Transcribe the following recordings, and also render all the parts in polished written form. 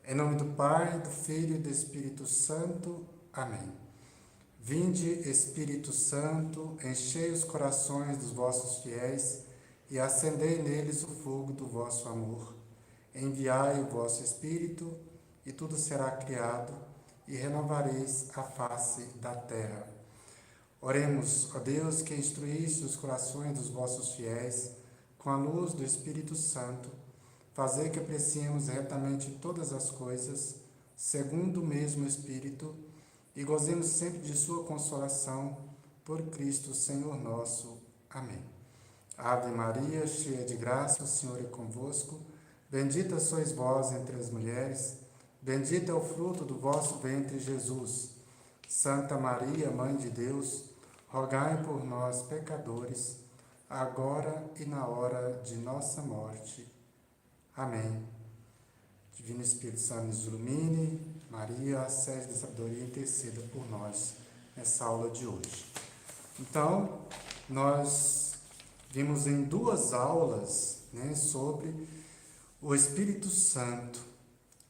Em nome do Pai, do Filho e do Espírito Santo. Amém. Vinde, Espírito Santo, enchei os corações dos vossos fiéis e acendei neles o fogo do vosso amor. Enviai o vosso Espírito, e tudo será criado, e renovareis a face da terra. Oremos, ó Deus, que instruíste os corações dos vossos fiéis com a luz do Espírito Santo, fazei que apreciemos retamente todas as coisas, segundo o mesmo Espírito, e gozemos sempre de sua consolação, por Cristo Senhor nosso. Amém. Ave Maria, cheia de graça, o Senhor é convosco. Bendita sois vós entre as mulheres, bendito é o fruto do vosso ventre, Jesus. Santa Maria, Mãe de Deus, rogai por nós, pecadores, agora e na hora de nossa morte. Amém. Divino Espírito Santo nos ilumine. Maria, a sede da sabedoria, interceda por nós nessa aula de hoje. Então, nós vimos em duas aulas, sobre o Espírito Santo.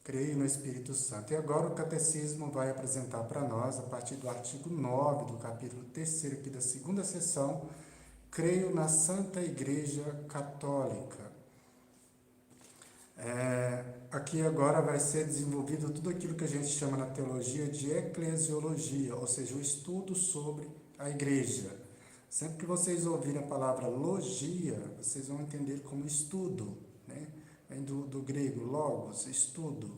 Creio no Espírito Santo. E agora o Catecismo vai apresentar para nós, a partir do artigo 9 do capítulo 3 aqui da segunda sessão, creio na Santa Igreja Católica. Aqui agora vai ser desenvolvido tudo aquilo que a gente chama na teologia de eclesiologia, ou seja, o estudo sobre a igreja. Sempre que vocês ouvirem a palavra logia, vocês vão entender como estudo, Vem do grego logos, estudo,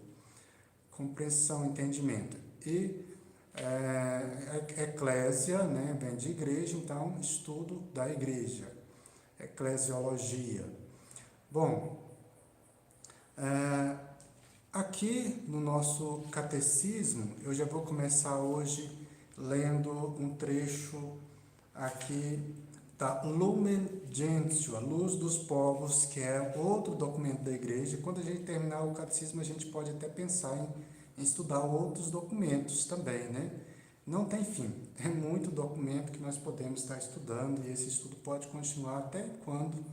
compreensão, entendimento. E eclésia, vem de igreja, então estudo da igreja, eclesiologia. Bom, aqui no nosso catecismo, eu já vou começar hoje lendo um trecho aqui da Lumen Gentium, a Luz dos Povos, que é outro documento da igreja. Quando a gente terminar o catecismo, a gente pode até pensar em estudar outros documentos também, Não tem fim, é muito documento que nós podemos estar estudando e esse estudo pode continuar até quando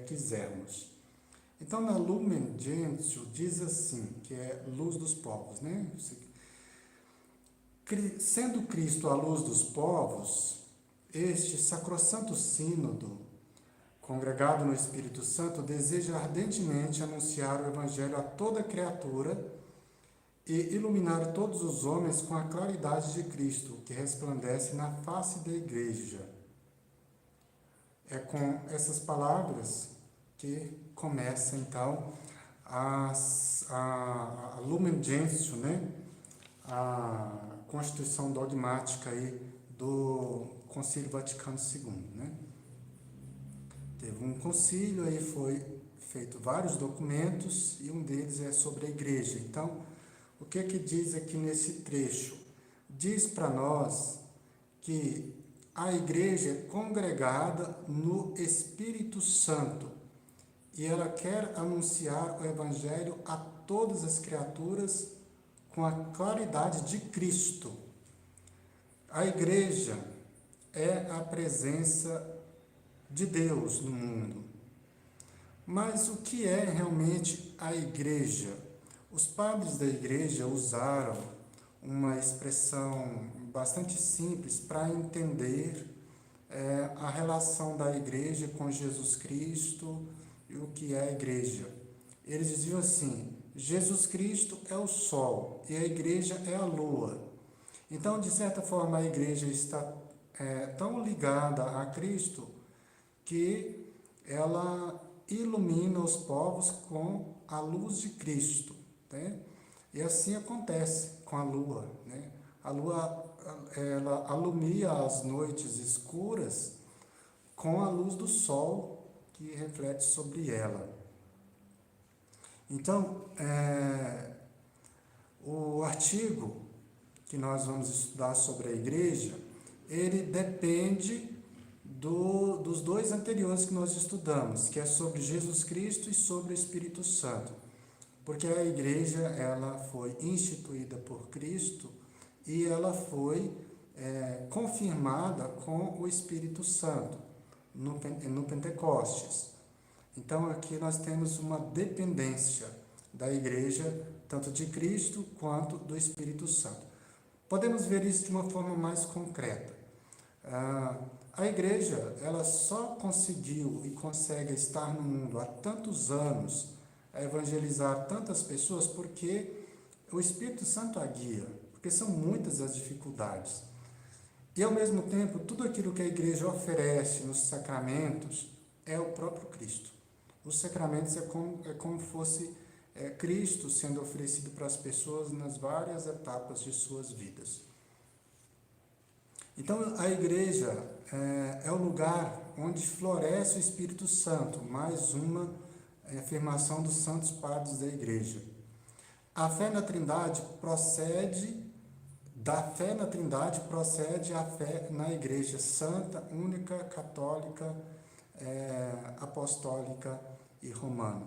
quisermos. Então, na Lumen Gentium diz assim, que é luz dos povos, Sendo Cristo a luz dos povos, este sacrossanto sínodo, congregado no Espírito Santo, deseja ardentemente anunciar o Evangelho a toda criatura e iluminar todos os homens com a claridade de Cristo, que resplandece na face da Igreja. É com essas palavras que começa, então, a Lumen Gentium, a constituição dogmática aí do Concílio Vaticano II, Teve um concílio, aí foi feito vários documentos e um deles é sobre a igreja. Então, o que diz aqui nesse trecho? Diz para nós que a igreja é congregada no Espírito Santo e ela quer anunciar o Evangelho a todas as criaturas com a claridade de Cristo. A igreja é a presença de Deus no mundo. Mas o que é realmente a igreja? Os padres da igreja usaram uma expressão bastante simples para entender a relação da igreja com Jesus Cristo e o que é a igreja. Eles diziam assim: Jesus Cristo é o sol e a igreja é a lua. Então, de certa forma, a igreja está tão ligada a Cristo que ela ilumina os povos com a luz de Cristo. E assim acontece com a lua. A lua ela alumia as noites escuras com a luz do sol que reflete sobre ela. Então, o artigo que nós vamos estudar sobre a igreja, ele depende dos dois anteriores que nós estudamos, que é sobre Jesus Cristo e sobre o Espírito Santo. Porque a igreja ela foi instituída por Cristo e ela foi confirmada com o Espírito Santo no Pentecostes. Então aqui nós temos uma dependência da igreja, tanto de Cristo quanto do Espírito Santo. Podemos ver isso de uma forma mais concreta. A igreja, ela só conseguiu e consegue estar no mundo há tantos anos, a evangelizar tantas pessoas, porque o Espírito Santo a guia, porque são muitas as dificuldades. E, ao mesmo tempo, tudo aquilo que a igreja oferece nos sacramentos é o próprio Cristo. Os sacramentos é como fosse Cristo sendo oferecido para as pessoas nas várias etapas de suas vidas. Então, a igreja é o lugar onde floresce o Espírito Santo, mais uma afirmação dos santos padres da igreja. A fé na Trindade da fé na Trindade procede a fé na igreja santa, única, católica, apostólica e romana.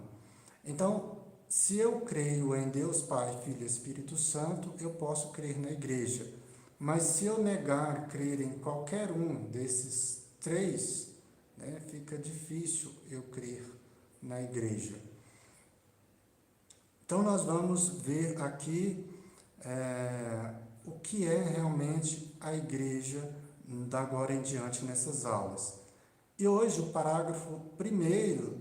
Então, se eu creio em Deus Pai, Filho e Espírito Santo, eu posso crer na igreja. Mas se eu negar crer em qualquer um desses três, fica difícil eu crer na igreja. Então, nós vamos ver aqui o que é realmente a igreja da agora em diante nessas aulas. E hoje, o parágrafo 1º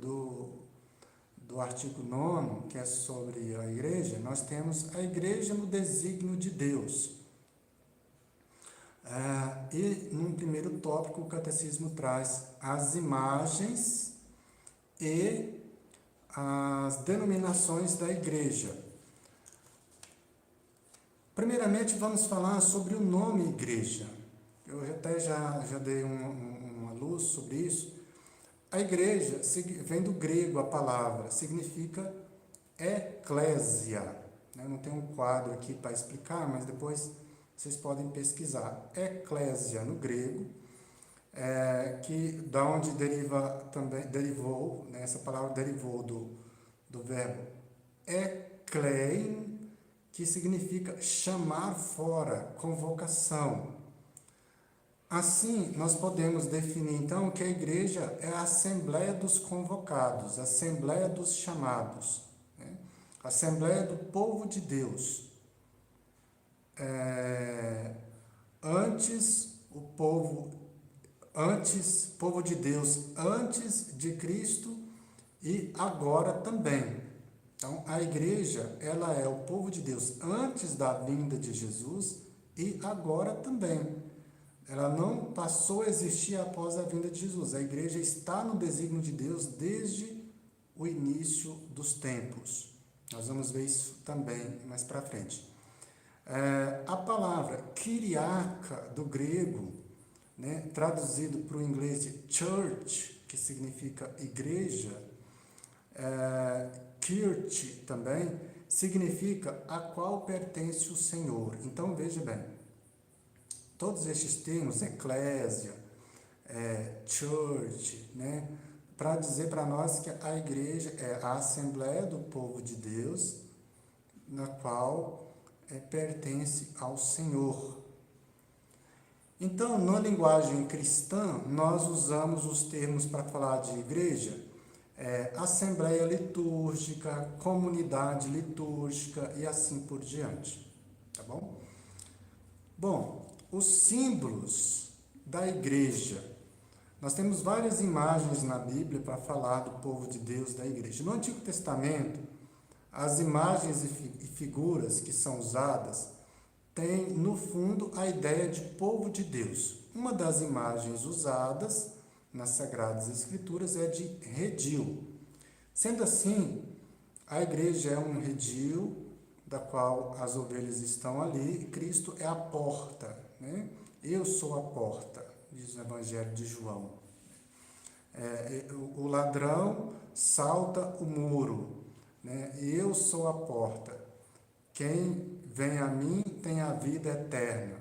do artigo 9º, que é sobre a igreja, nós temos a igreja no desígnio de Deus. E, num primeiro tópico, o catecismo traz as imagens e as denominações da igreja. Primeiramente, vamos falar sobre o nome igreja. Eu até já dei uma luz sobre isso. A igreja vem do grego, a palavra, significa eclésia. Não tem um quadro aqui para explicar, mas depois vocês podem pesquisar. Eclésia, no grego, que da onde derivou, essa palavra derivou do verbo eklein, que significa chamar fora, convocação. Assim, nós podemos definir, então, que a igreja é a assembleia dos convocados, a assembleia dos chamados, a assembleia do povo de Deus. Povo de Deus antes de Cristo e agora também. Então, a igreja, ela é o povo de Deus antes da vinda de Jesus e agora também. Ela não passou a existir após a vinda de Jesus. A igreja está no desígnio de Deus desde o início dos tempos. Nós vamos ver isso também mais para frente. A palavra kyriaka, do grego, traduzido para o inglês de church, que significa igreja, kirche também, significa a qual pertence o Senhor. Então, veja bem, todos estes termos, eclésia, church, para dizer para nós que a igreja é a assembleia do povo de Deus, na qual pertence ao Senhor. Então, na linguagem cristã, nós usamos os termos para falar de igreja, assembleia litúrgica, comunidade litúrgica e assim por diante. Tá bom? Bom, os símbolos da igreja. Nós temos várias imagens na Bíblia para falar do povo de Deus, da igreja. No Antigo Testamento, as imagens e figuras que são usadas têm, no fundo, a ideia de povo de Deus. Uma das imagens usadas nas Sagradas Escrituras é de redil. Sendo assim, a igreja é um redil, da qual as ovelhas estão ali, e Cristo é a porta. Eu sou a porta, diz o Evangelho de João. O ladrão salta o muro. Eu sou a porta. Quem vem a mim tem a vida eterna.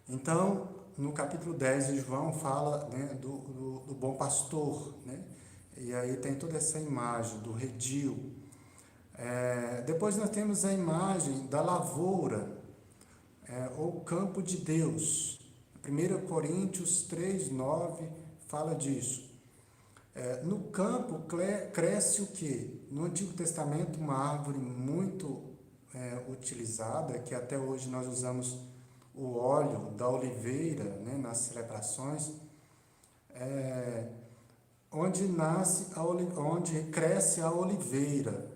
Então, no capítulo 10 de João, fala do bom pastor. E aí tem toda essa imagem do redil. Depois nós temos a imagem da lavoura, ou campo de Deus. 1 Coríntios 3:9 fala disso. No campo cresce o quê? No Antigo Testamento, uma árvore muito utilizada, que até hoje nós usamos o óleo da oliveira, né, nas celebrações, onde cresce a oliveira.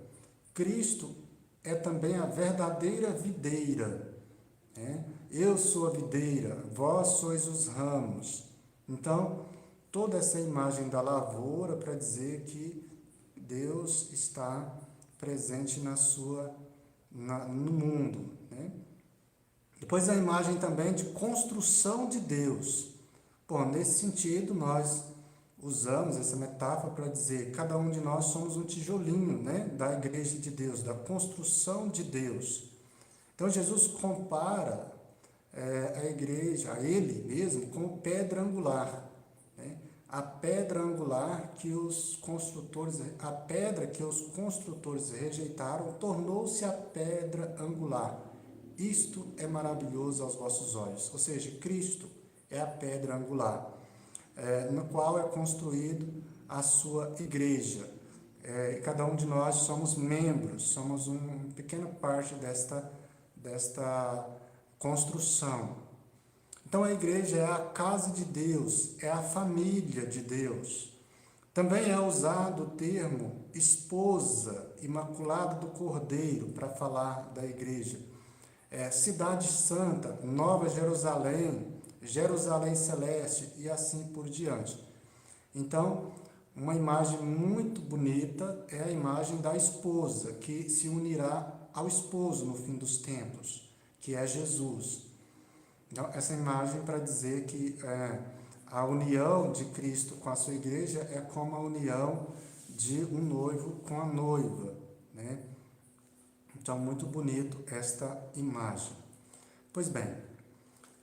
Cristo é também a verdadeira videira, né? Eu sou a videira, vós sois os ramos. Então, toda essa imagem da lavoura para dizer que Deus está presente no mundo, né? Depois a imagem também de construção de Deus. Bom, nesse sentido, nós usamos essa metáfora para dizer que cada um de nós somos um tijolinho, né, da igreja de Deus, da construção de Deus. Então, Jesus compara a igreja, a ele mesmo, como pedra angular, né? A pedra angular a pedra que os construtores rejeitaram, tornou-se a pedra angular. Isto é maravilhoso aos vossos olhos. Ou seja, Cristo é a pedra angular, no qual é construído a sua igreja. Cada um de nós somos membros, somos uma pequena parte desta construção. Então a igreja é a casa de Deus, é a família de Deus. Também é usado o termo esposa imaculada do Cordeiro para falar da igreja. Cidade Santa, Nova Jerusalém, Jerusalém Celeste e assim por diante. Então, uma imagem muito bonita é a imagem da esposa, que se unirá ao esposo no fim dos tempos, que é Jesus. Então, essa imagem para dizer que a união de Cristo com a sua igreja é como a união de um noivo com a noiva, né? Então, muito bonito esta imagem. Pois bem,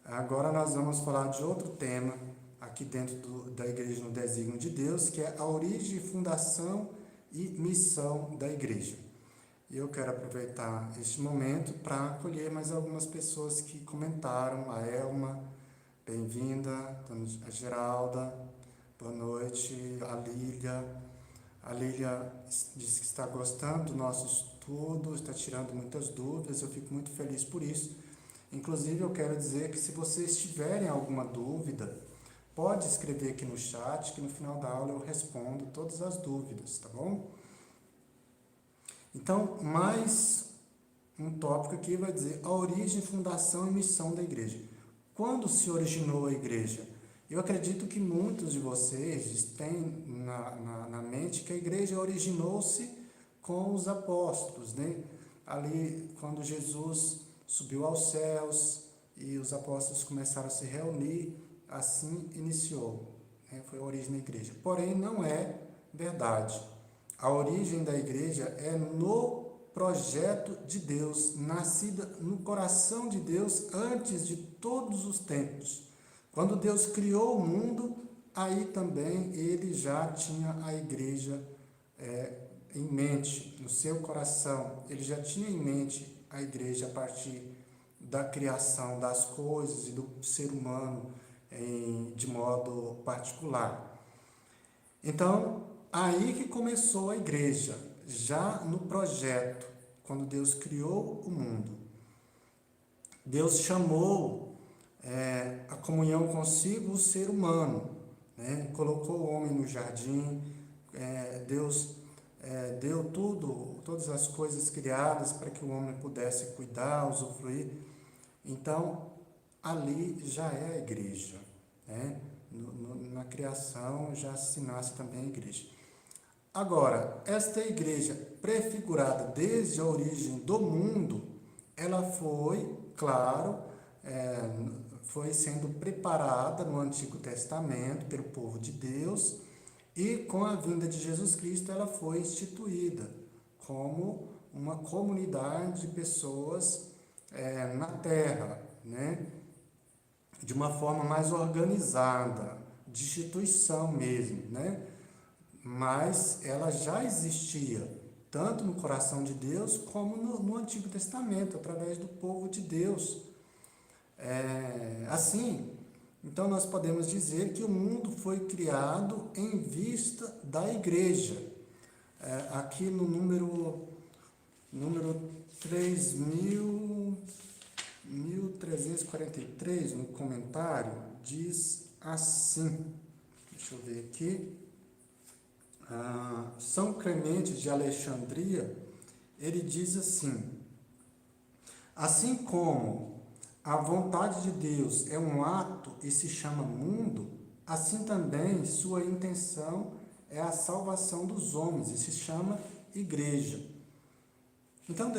agora nós vamos falar de outro tema aqui dentro da igreja no desígnio de Deus, que é a origem, fundação e missão da igreja. E eu quero aproveitar este momento para acolher mais algumas pessoas que comentaram. A Elma, bem-vinda. A Geralda, boa noite. A Lília disse que está gostando do nosso estudo, está tirando muitas dúvidas, eu fico muito feliz por isso. Inclusive, eu quero dizer que se vocês tiverem alguma dúvida, pode escrever aqui no chat, que no final da aula eu respondo todas as dúvidas, tá bom? Então, mais um tópico aqui vai dizer a origem, fundação e missão da igreja. Quando se originou a igreja? Eu acredito que muitos de vocês têm na mente que a igreja originou-se com os apóstolos, né? Ali, quando Jesus subiu aos céus e os apóstolos começaram a se reunir, assim iniciou, né? Foi a origem da igreja. Porém, não é verdade. A origem da igreja é no projeto de Deus, nascida no coração de Deus antes de todos os tempos. Quando Deus criou o mundo, aí também ele já tinha a igreja em mente, no seu coração. Ele já tinha em mente a igreja a partir da criação das coisas e do ser humano de modo particular. Então, aí que começou a igreja, já no projeto, quando Deus criou o mundo. Deus chamou a comunhão consigo o ser humano, né? Colocou o homem no jardim, Deus deu todas as coisas criadas para que o homem pudesse cuidar, usufruir. Então, ali já é a igreja, né? Na criação já se nasce também a igreja. Agora, esta igreja prefigurada desde a origem do mundo, ela foi, claro, foi sendo preparada no Antigo Testamento pelo povo de Deus, e com a vinda de Jesus Cristo ela foi instituída como uma comunidade de pessoas na terra, né? De uma forma mais organizada, de instituição mesmo, né? Mas ela já existia, tanto no coração de Deus, como no Antigo Testamento, através do povo de Deus. Assim, Então, nós podemos dizer que o mundo foi criado em vista da igreja. Aqui no número 1343, no comentário, diz assim, deixa eu ver aqui, São Clemente de Alexandria, ele diz assim como a vontade de Deus é um ato e se chama mundo, assim também sua intenção é a salvação dos homens e se chama igreja. Então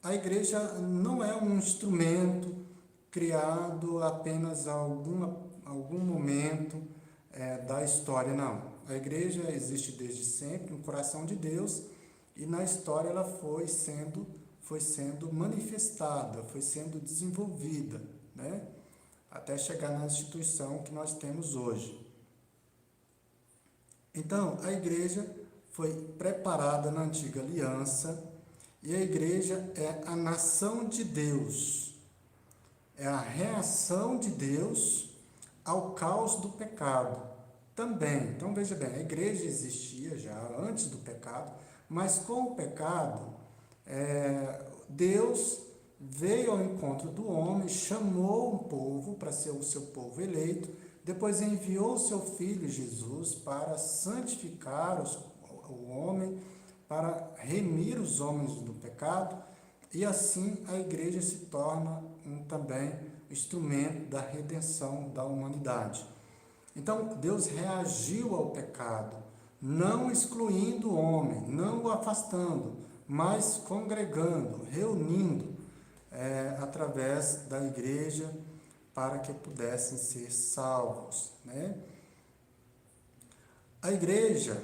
a igreja não é um instrumento criado apenas a algum momento da história, não. A igreja existe desde sempre no coração de Deus e na história ela foi sendo manifestada, foi sendo desenvolvida, né? Até chegar na instituição que nós temos hoje. Então, a igreja foi preparada na antiga aliança e a igreja é a nação de Deus, é a reação de Deus ao caos do pecado também. Então, veja bem, a igreja existia já antes do pecado, mas com o pecado, Deus veio ao encontro do homem, chamou um povo para ser o seu povo eleito, depois enviou o seu Filho Jesus para santificar o homem, para remir os homens do pecado, e assim a igreja se torna também instrumento da redenção da humanidade. Então, Deus reagiu ao pecado, não excluindo o homem, não o afastando, mas congregando, reunindo através da igreja para que pudessem ser salvos, né? A igreja,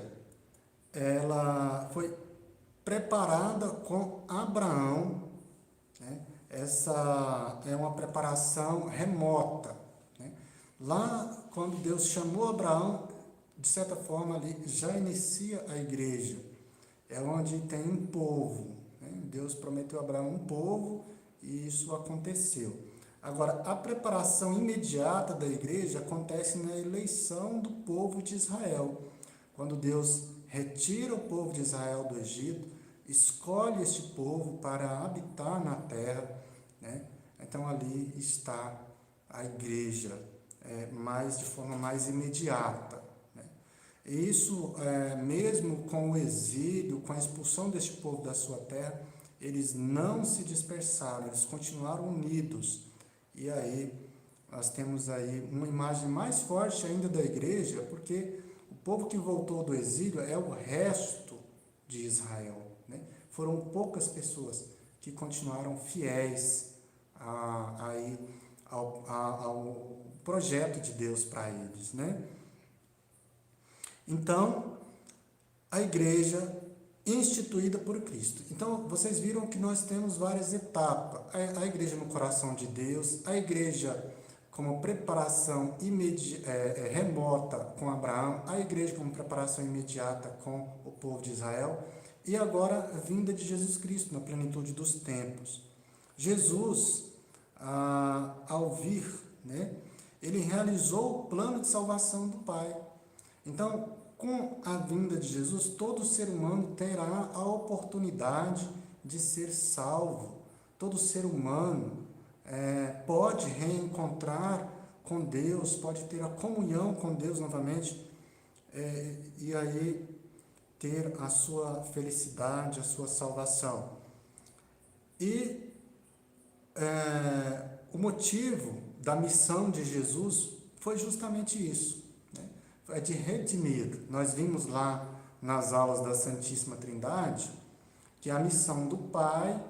ela foi preparada com Abraão, né? Essa é uma preparação remota, né? Lá, quando Deus chamou Abraão, de certa forma ali já inicia a igreja, é onde tem um povo, né? Deus prometeu a Abraão um povo e isso aconteceu. Agora, a preparação imediata da igreja acontece na eleição do povo de Israel. Quando Deus retira o povo de Israel do Egito, escolhe este povo para habitar na terra, né? Então ali está a igreja, de forma mais imediata, né? E isso, mesmo com o exílio, com a expulsão deste povo da sua terra, eles não se dispersaram, eles continuaram unidos. E aí, nós temos aí uma imagem mais forte ainda da igreja, porque o povo que voltou do exílio é o resto de Israel, né? Foram poucas pessoas que continuaram fiéis ao projeto de Deus para eles, né? Então, a igreja instituída por Cristo. Então, vocês viram que nós temos várias etapas. A igreja no coração de Deus, a igreja como preparação remota com Abraão, a igreja como preparação imediata com o povo de Israel, e agora a vinda de Jesus Cristo na plenitude dos tempos. Jesus, ao vir, né, ele realizou o plano de salvação do Pai. Então, com a vinda de Jesus, todo ser humano terá a oportunidade de ser salvo. Todo ser humano pode reencontrar com Deus, pode ter a comunhão com Deus novamente, e aí ter a sua felicidade, a sua salvação. E o motivo da missão de Jesus foi justamente isso, é de redimir. Nós vimos lá nas aulas da Santíssima Trindade que a missão do Pai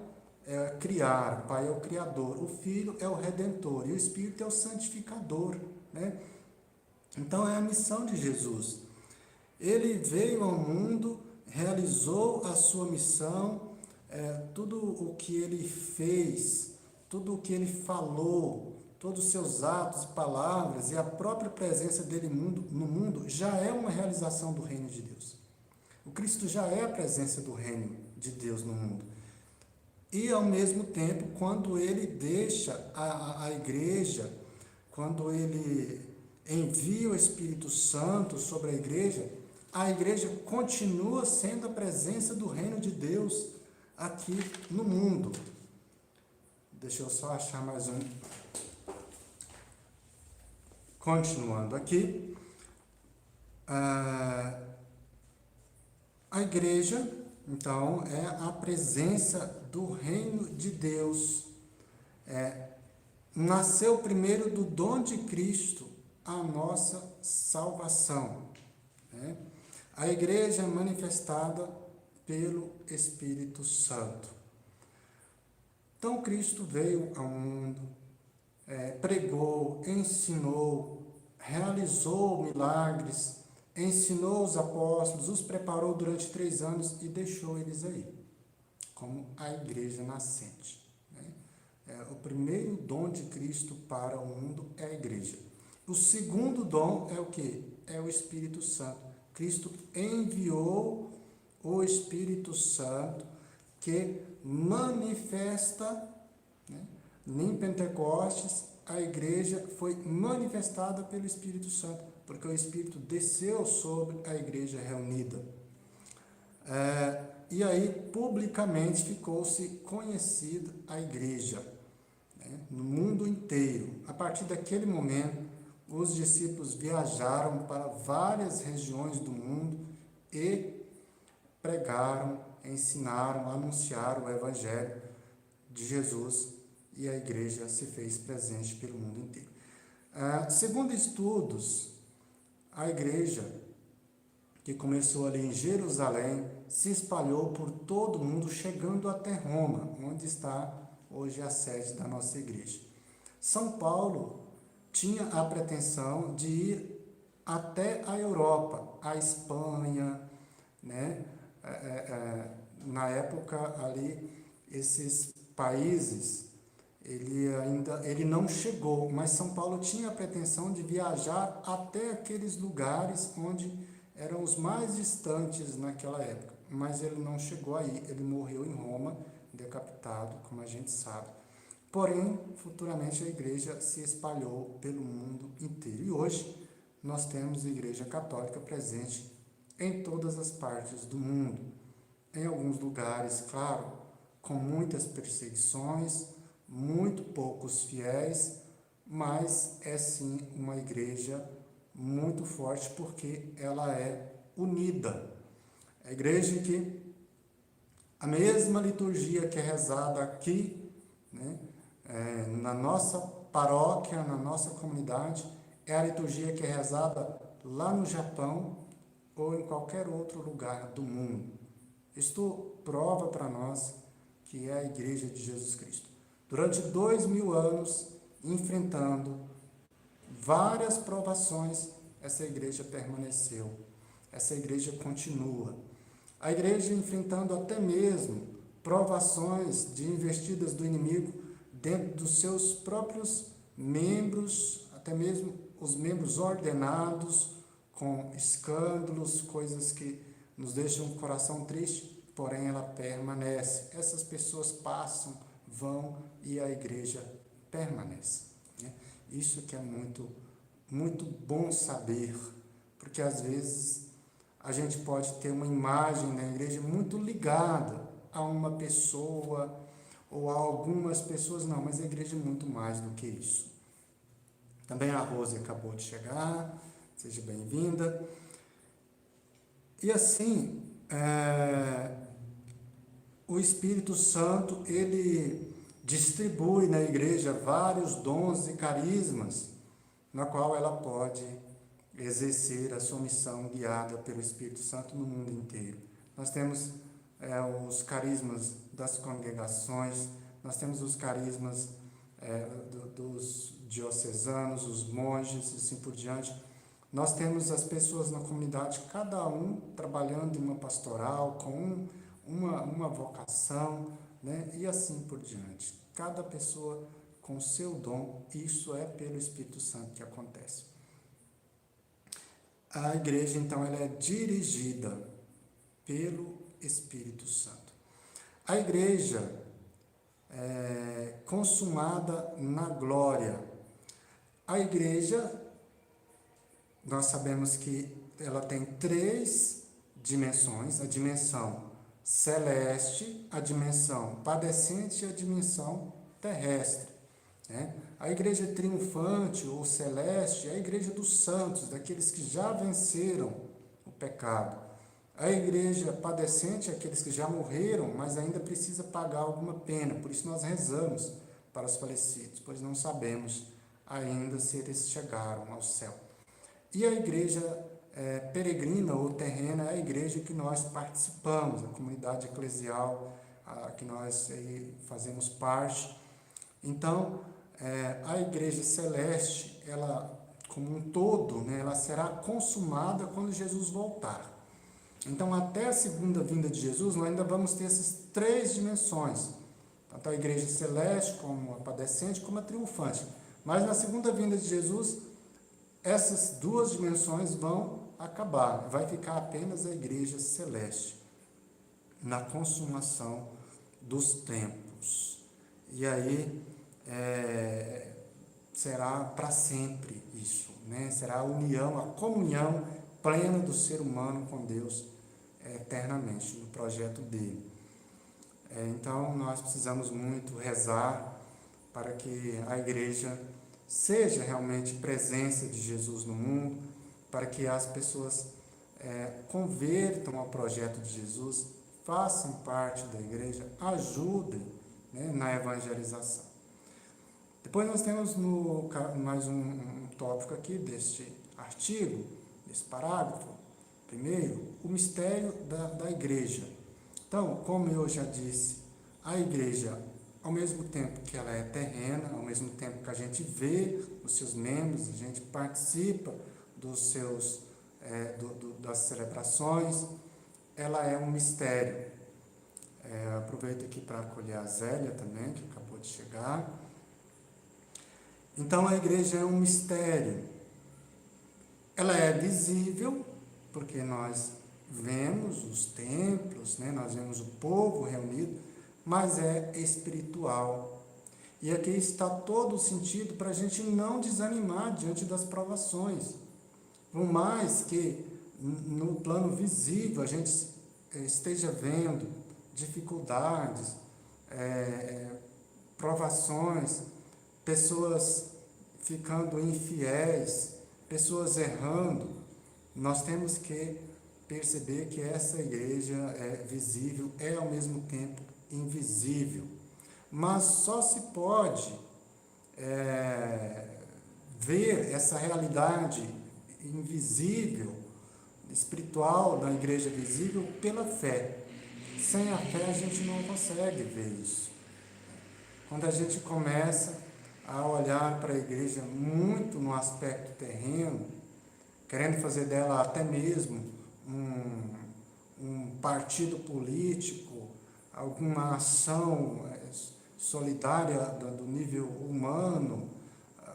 é criar, o Pai é o Criador, o Filho é o Redentor e o Espírito é o Santificador, né? Então é a missão de Jesus. Ele veio ao mundo, realizou a sua missão, tudo o que ele fez, tudo o que ele falou, todos os seus atos e palavras e a própria presença dele no mundo já é uma realização do reino de Deus. O Cristo já é a presença do reino de Deus no mundo. E, ao mesmo tempo, quando ele deixa a igreja, quando ele envia o Espírito Santo sobre a igreja continua sendo a presença do reino de Deus aqui no mundo. Deixa eu só achar mais um. Continuando aqui, a igreja, então, é a presença do reino de Deus. Nasceu primeiro do dom de Cristo a nossa salvação. Né? A igreja é manifestada pelo Espírito Santo. Então, Cristo veio ao mundo, pregou, ensinou, realizou milagres, ensinou os apóstolos, os preparou durante 3 anos e deixou eles aí, como a igreja nascente. O primeiro dom de Cristo para o mundo é a igreja. O segundo dom é o quê? É o Espírito Santo. Cristo enviou o Espírito Santo que manifesta, em Pentecostes, a igreja foi manifestada pelo Espírito Santo, porque o Espírito desceu sobre a igreja reunida. E aí, publicamente, ficou-se conhecida a igreja, no mundo inteiro. A partir daquele momento, os discípulos viajaram para várias regiões do mundo e pregaram, ensinaram, anunciaram o Evangelho de Jesus, e a igreja se fez presente pelo mundo inteiro. Segundo estudos, a igreja, que começou ali em Jerusalém, se espalhou por todo o mundo, chegando até Roma, onde está hoje a sede da nossa igreja. São Paulo tinha a pretensão de ir até a Europa, a Espanha, né? Na época ali, esses países, ele não chegou, mas São Paulo tinha a pretensão de viajar até aqueles lugares onde eram os mais distantes naquela época, mas ele não chegou aí, ele morreu em Roma, decapitado, como a gente sabe. Porém, futuramente a igreja se espalhou pelo mundo inteiro. E hoje nós temos a igreja católica presente em todas as partes do mundo. Em alguns lugares, claro, com muitas perseguições, muito poucos fiéis, mas é sim uma igreja muito forte porque ela é unida. A igreja que a mesma liturgia que é rezada aqui, na nossa paróquia, na nossa comunidade, é a liturgia que é rezada lá no Japão ou em qualquer outro lugar do mundo. Isto prova para nós que é a igreja de Jesus Cristo. Durante 2000 anos, enfrentando várias provações, essa igreja permaneceu. Essa igreja continua. A igreja enfrentando até mesmo provações de investidas do inimigo dentro dos seus próprios membros, até mesmo os membros ordenados, com escândalos, coisas que nos deixam o coração triste, porém ela permanece. Essas pessoas passam, vão e a igreja permanece. Isso que é muito, muito bom saber, porque às vezes a gente pode ter uma imagem na igreja muito ligada a uma pessoa ou a algumas pessoas, não, mas a igreja é muito mais do que isso. Também a Rose acabou de chegar, seja bem-vinda. E assim, o Espírito Santo, ele distribui na igreja vários dons e carismas, na qual ela pode exercer a sua missão guiada pelo Espírito Santo no mundo inteiro. Nós temos os carismas das congregações, nós temos os carismas dos diocesanos, os monges e assim por diante. Nós temos as pessoas na comunidade, cada um trabalhando em uma pastoral, com uma vocação, e assim por diante. Cada pessoa com seu dom, isso é pelo Espírito Santo que acontece. A igreja, então, ela é dirigida pelo Espírito Santo. A igreja é consumada na glória. A igreja, nós sabemos que ela tem 3 dimensões: a dimensão celeste, a dimensão padecente e a dimensão terrestre, né? A igreja triunfante ou celeste é a igreja dos santos, daqueles que já venceram o pecado. A igreja padecente é aqueles que já morreram, mas ainda precisa pagar alguma pena. Por isso nós rezamos para os falecidos, pois não sabemos ainda se eles chegaram ao céu. E a igreja peregrina ou terrena é a igreja que nós participamos, a comunidade eclesial que nós fazemos parte. Então, a igreja celeste, ela como um todo, né, ela será consumada quando Jesus voltar. Então, até a segunda vinda de Jesus, nós ainda vamos ter essas 3 dimensões, tanto a igreja celeste, como a padecente, como a triunfante. Mas na segunda vinda de Jesus, essas 2 dimensões vão acabar, vai ficar apenas a igreja celeste, na consumação dos tempos. E aí, será para sempre isso, né? Será a união, a comunhão plena do ser humano com Deus eternamente, no projeto dele. Então, nós precisamos muito rezar para que a igreja seja realmente presença de Jesus no mundo, para que as pessoas convertam ao projeto de Jesus, façam parte da igreja, ajudem, né, na evangelização. Depois nós temos mais um tópico aqui deste artigo, desse parágrafo. Primeiro, o mistério da igreja. Então, como eu já disse, a igreja, ao mesmo tempo que ela é terrena, ao mesmo tempo que a gente vê os seus membros, a gente participa das celebrações, ela é um mistério. Aproveito aqui para acolher a Zélia também, que acabou de chegar. Então, a igreja é um mistério. Ela é visível, porque nós vemos os templos, né? Nós vemos o povo reunido, mas é espiritual. E aqui está todo o sentido para a gente não desanimar diante das provações. Por mais que no plano visível a gente esteja vendo dificuldades, provações, pessoas ficando infiéis, pessoas errando, nós temos que perceber que essa igreja é visível, é ao mesmo tempo invisível. Mas só se pode ver essa realidade invisível, espiritual da igreja visível pela fé. Sem a fé a gente não consegue ver isso. Quando a gente começa a olhar para a igreja muito no aspecto terreno, querendo fazer dela até mesmo um partido político, alguma ação solidária do nível humano,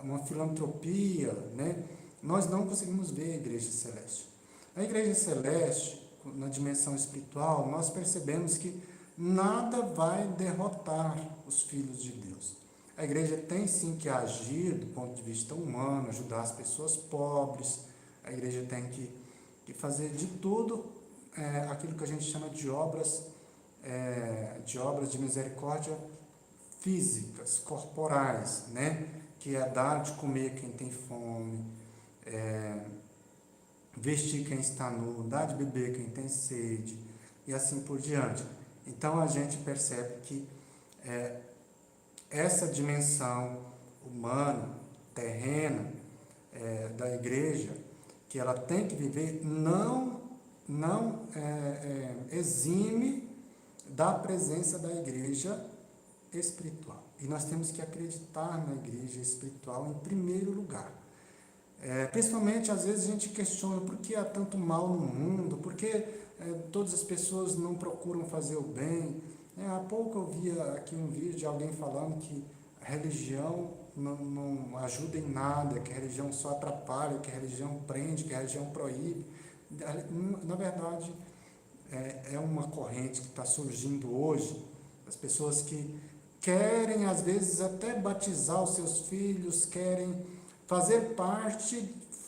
uma filantropia, né? Nós não conseguimos ver a igreja celeste. A igreja celeste, na dimensão espiritual, nós percebemos que nada vai derrotar os filhos de Deus. A igreja tem sim que agir do ponto de vista humano, ajudar as pessoas pobres. A igreja tem que fazer de tudo aquilo que a gente chama de obras de misericórdia físicas, corporais, né? Que é dar de comer quem tem fome, vestir quem está nu, dar de beber quem tem sede, e assim por diante. Então a gente percebe que essa dimensão humana, terrena, da igreja, que ela tem que viver, não exime da presença da igreja espiritual. E nós temos que acreditar na igreja espiritual em primeiro lugar. Principalmente, às vezes, a gente questiona por que há tanto mal no mundo, por que todas as pessoas não procuram fazer o bem. Há pouco eu via aqui um vídeo de alguém falando que a religião não ajuda em nada, que a religião só atrapalha, que a religião prende, que a religião proíbe. Na verdade, é uma corrente que está surgindo hoje, as pessoas que querem, às vezes, até batizar os seus filhos, querem fazer parte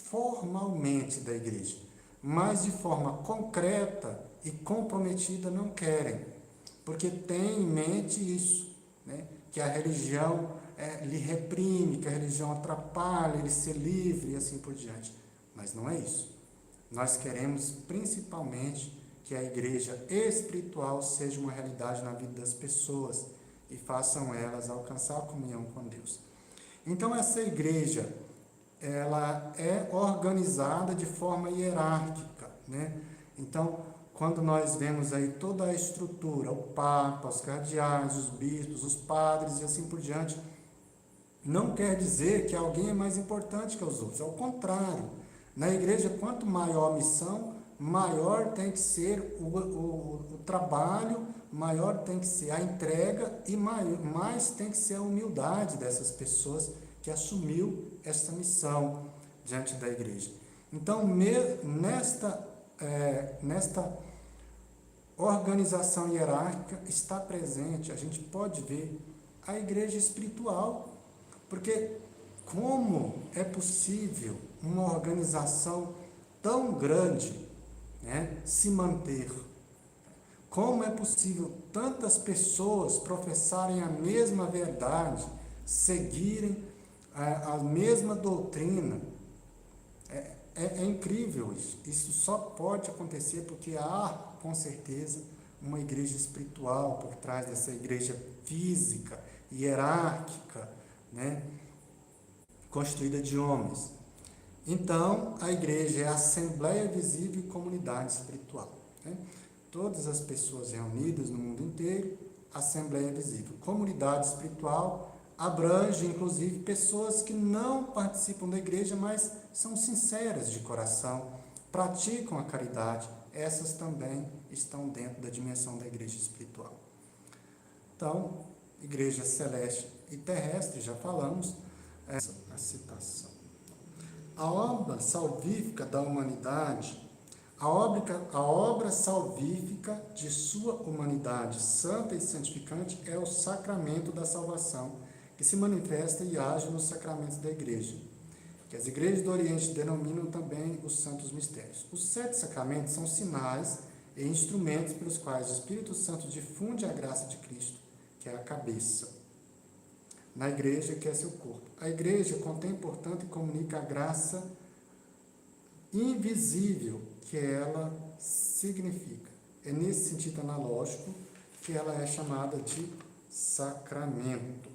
formalmente da igreja, mas de forma concreta e comprometida não querem, porque têm em mente isso, né? Que a religião lhe reprime, que a religião atrapalha ele ser livre e assim por diante. Mas não é isso. Nós queremos principalmente que a igreja espiritual seja uma realidade na vida das pessoas e façam elas alcançar a comunhão com Deus. Então essa igreja, ela é organizada de forma hierárquica, né? Então, quando nós vemos aí toda a estrutura, o Papa, os cardeais, os bispos, os padres e assim por diante, não quer dizer que alguém é mais importante que os outros, ao contrário. Na igreja, quanto maior a missão, maior tem que ser o trabalho, maior tem que ser a entrega e mais tem que ser a humildade dessas pessoas que assumiu essa missão diante da igreja. Então, nesta organização hierárquica está presente, a gente pode ver a igreja espiritual, porque como é possível uma organização tão grande, né, se manter? Como é possível tantas pessoas professarem a mesma verdade, seguirem a mesma doutrina? É incrível isso. Isso só pode acontecer porque há, com certeza, uma igreja espiritual por trás dessa igreja física, hierárquica, né, constituída de homens. Então, a igreja é a assembleia visível e comunidade espiritual, né? Todas as pessoas reunidas no mundo inteiro, assembleia visível. Comunidade espiritual abrange, inclusive, pessoas que não participam da igreja, mas são sinceras de coração, praticam a caridade. Essas também estão dentro da dimensão da igreja espiritual. Então, igreja celeste e terrestre, já falamos, essa é a citação. A obra salvífica da humanidade, a obra salvífica de sua humanidade santa e santificante é o sacramento da salvação, que se manifesta e age nos sacramentos da igreja, que as igrejas do Oriente denominam também os santos mistérios. Os 7 sacramentos são sinais e instrumentos pelos quais o Espírito Santo difunde a graça de Cristo, que é a cabeça, na igreja, que é seu corpo. A igreja contém, portanto, e comunica a graça invisível que ela significa. É nesse sentido analógico que ela é chamada de sacramento.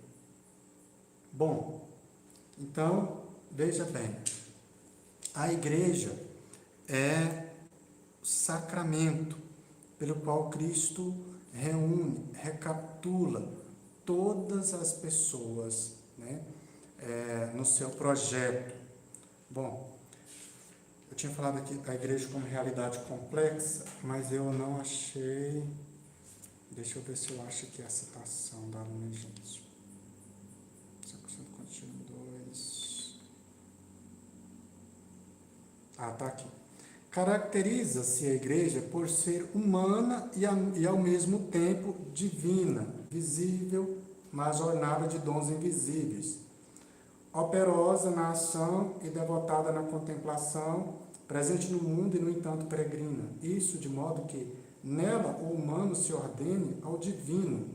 Bom, então, veja bem, a igreja é o sacramento pelo qual Cristo reúne, recapitula todas as pessoas, né, no seu projeto. Bom, eu tinha falado aqui da igreja como realidade complexa, mas eu não achei. Deixa eu ver se eu acho aqui a citação da Lumen Gentium. 2. Tá aqui. Caracteriza-se a igreja por ser humana e ao mesmo tempo divina, visível, mas ornada de dons invisíveis, operosa na ação e devotada na contemplação, presente no mundo e, no entanto, peregrina. Isso de modo que nela o humano se ordene ao divino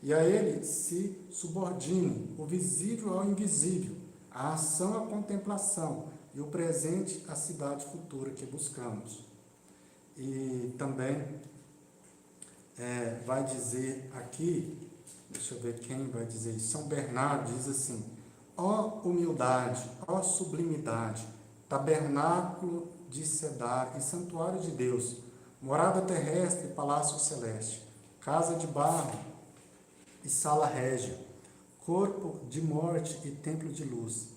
e a ele se subordine, o visível ao invisível, a ação à contemplação e o presente à cidade futura que buscamos. E também vai dizer aqui, deixa eu ver quem vai dizer isso, São Bernardo diz assim: ó humildade, ó sublimidade, tabernáculo de Cedar e santuário de Deus, morada terrestre e palácio celeste, casa de barro e sala régia, corpo de morte e templo de luz.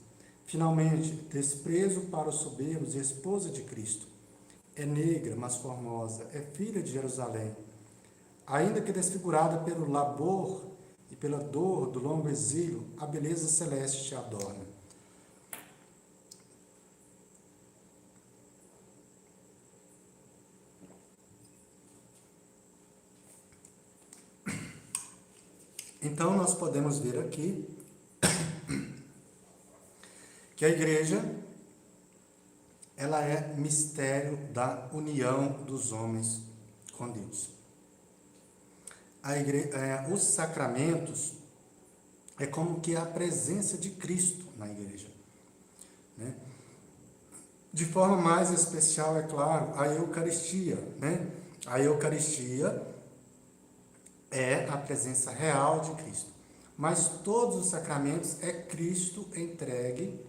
Finalmente, desprezo para os soberbos e esposa de Cristo. É negra, mas formosa, é filha de Jerusalém. Ainda que desfigurada pelo labor e pela dor do longo exílio, a beleza celeste te adorna. Então, nós podemos ver aqui Que a igreja, ela é mistério da união dos homens com Deus. Os sacramentos é como que a presença de Cristo na igreja, né? De forma mais especial, é claro, a Eucaristia, né? A Eucaristia é a presença real de Cristo. Mas todos os sacramentos é Cristo entregue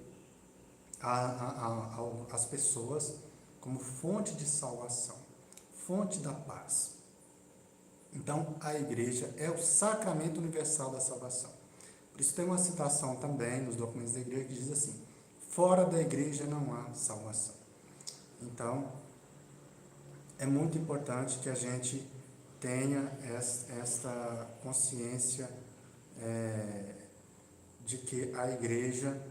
às pessoas como fonte de salvação, fonte da paz. Então, a igreja é o sacramento universal da salvação. Por isso tem uma citação também nos documentos da igreja que diz assim: fora da igreja não há salvação. Então, é muito importante que a gente tenha esta consciência de que a igreja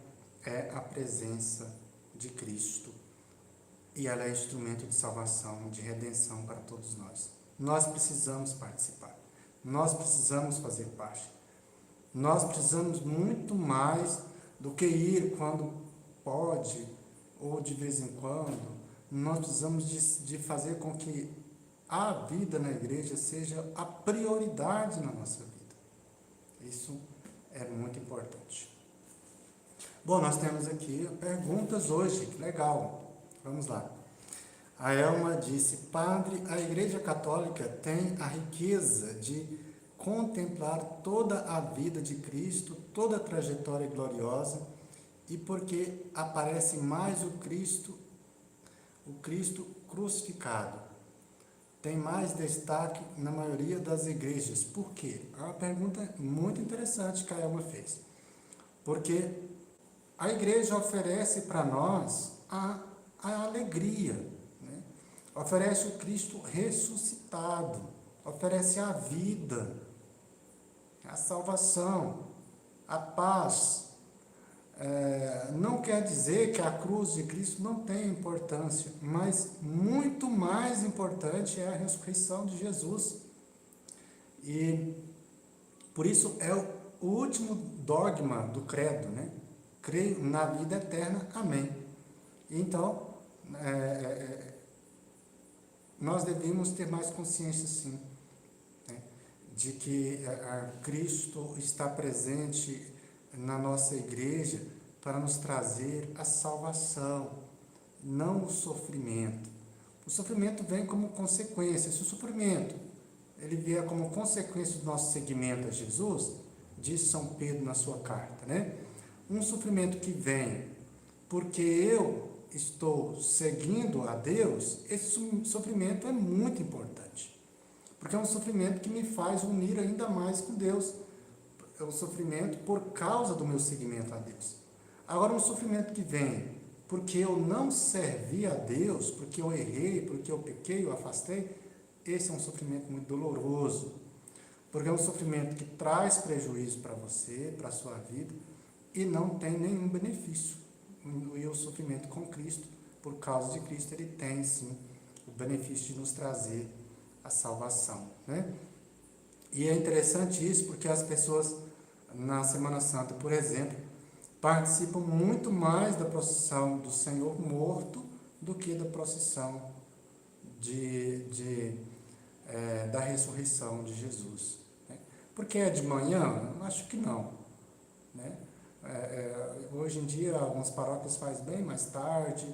é a presença de Cristo e ela é instrumento de salvação, de redenção para todos nós. Nós precisamos participar, nós precisamos fazer parte, nós precisamos muito mais do que ir quando pode ou de vez em quando. Nós precisamos de fazer com que a vida na igreja seja a prioridade na nossa vida. Isso é muito importante. Bom, nós temos aqui perguntas hoje, que legal. Vamos lá. A Elma disse: Padre, a Igreja Católica tem a riqueza de contemplar toda a vida de Cristo, toda a trajetória gloriosa, e porque aparece mais o Cristo crucificado, tem mais destaque na maioria das igrejas. Por quê? É uma pergunta muito interessante que a Elma fez. Porque a igreja oferece para nós a alegria, né? Oferece o Cristo ressuscitado, oferece a vida, a salvação, a paz. Não quer dizer que a cruz de Cristo não tem importância, mas muito mais importante é a ressurreição de Jesus. E por isso é o último dogma do credo, né? Creio na vida eterna, amém. Então, nós devemos ter mais consciência, sim, né, de que Cristo está presente na nossa igreja para nos trazer a salvação, não o sofrimento. O sofrimento vem como consequência. Se o sofrimento ele vier como consequência do nosso seguimento a Jesus, diz São Pedro na sua carta, né? Um sofrimento que vem porque eu estou seguindo a Deus, esse sofrimento é muito importante, porque é um sofrimento que me faz unir ainda mais com Deus. É um sofrimento por causa do meu seguimento a Deus. Agora, um sofrimento que vem porque eu não servi a Deus, porque eu errei, porque eu pequei, eu afastei, esse é um sofrimento muito doloroso, porque é um sofrimento que traz prejuízo para você, para a sua vida, e não tem nenhum benefício. E o sofrimento com Cristo, por causa de Cristo, ele tem sim o benefício de nos trazer a salvação, né? E é interessante isso porque as pessoas na Semana Santa, por exemplo, participam muito mais da procissão do Senhor morto do que da procissão da ressurreição de Jesus, né? Porque é de manhã? Eu acho que não, né? Hoje em dia, algumas paróquias fazem bem mais tarde,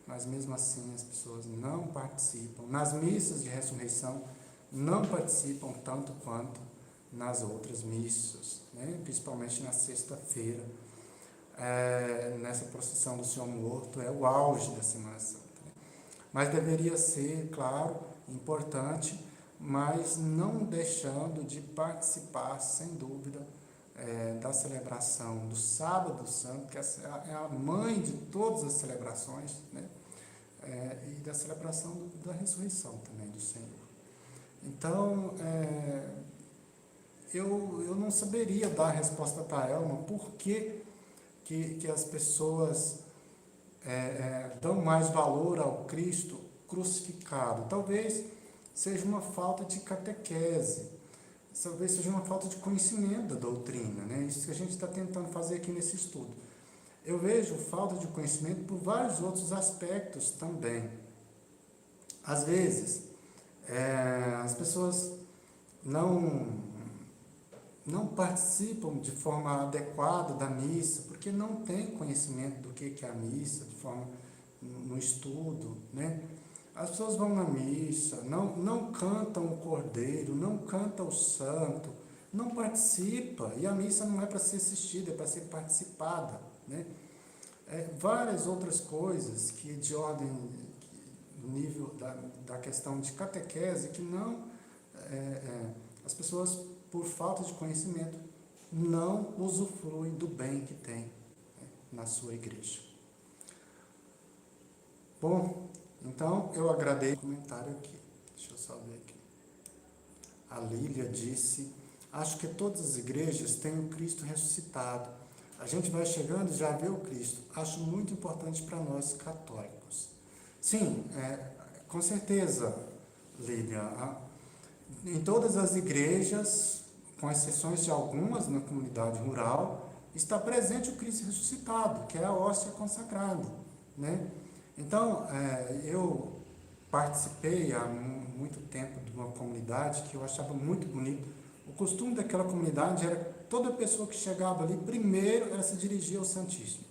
mas mesmo assim as pessoas não participam. Nas missas de ressurreição, não participam tanto quanto nas outras missas, né? Principalmente na sexta-feira. Nessa procissão do Senhor morto, é o auge da Semana Santa, né? Mas deveria ser, claro, importante, mas não deixando de participar, sem dúvida, da celebração do Sábado Santo, que é a mãe de todas as celebrações, né? E da celebração da ressurreição também do Senhor. Então, eu não saberia dar a resposta para Elma por que as pessoas dão mais valor ao Cristo crucificado. Talvez seja uma falta de catequese, talvez seja uma falta de conhecimento da doutrina, né? Isso que a gente está tentando fazer aqui nesse estudo. eu vejo falta de conhecimento por vários outros aspectos também. Às vezes, as pessoas não participam de forma adequada da missa, porque não têm conhecimento do que é a missa, de forma no estudo, né? As pessoas vão na missa, não cantam o Cordeiro, não cantam o Santo, não participa, e a missa não é para ser assistida, é para ser participada, né? Várias outras coisas que de ordem, do nível da questão de catequese, que não, as pessoas, por falta de conhecimento, não usufruem do bem que tem, né, na sua igreja. Bom, então eu agradeço o comentário aqui. Deixa eu só ver aqui. A Lília disse: acho que todas as igrejas têm o Cristo ressuscitado. A gente vai chegando e já vê o Cristo. Acho muito importante para nós católicos. Sim, com certeza, Lília. Em todas as igrejas, com exceções de algumas na comunidade rural, está presente o Cristo ressuscitado, que é a hóstia consagrada, né? Então, eu participei há muito tempo de uma comunidade que eu achava muito bonito. O costume daquela comunidade era toda pessoa que chegava ali, primeiro ela se dirigia ao Santíssimo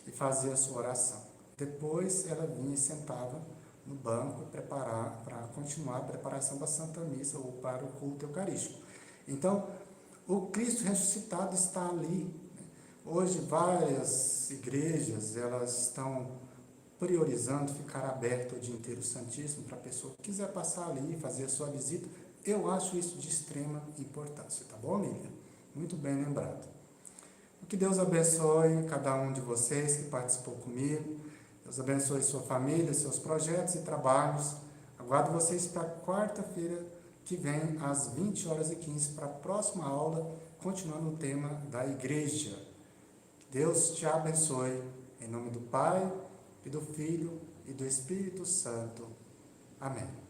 e fazia a sua oração. Depois ela vinha e sentava no banco para continuar a preparação da Santa Missa ou para o culto eucarístico. Então, o Cristo ressuscitado está ali. Hoje, várias igrejas, elas estão priorizando ficar aberto o dia inteiro o Santíssimo para a pessoa que quiser passar ali e fazer a sua visita. Eu acho isso de extrema importância, tá bom, Miriam? Muito bem lembrado. Que Deus abençoe cada um de vocês que participou comigo. Deus abençoe sua família, seus projetos e trabalhos. Aguardo vocês para quarta-feira que vem, às 20h15, para a próxima aula, continuando o tema da igreja. Deus te abençoe. Em nome do Pai, e do Filho, e do Espírito Santo. Amém.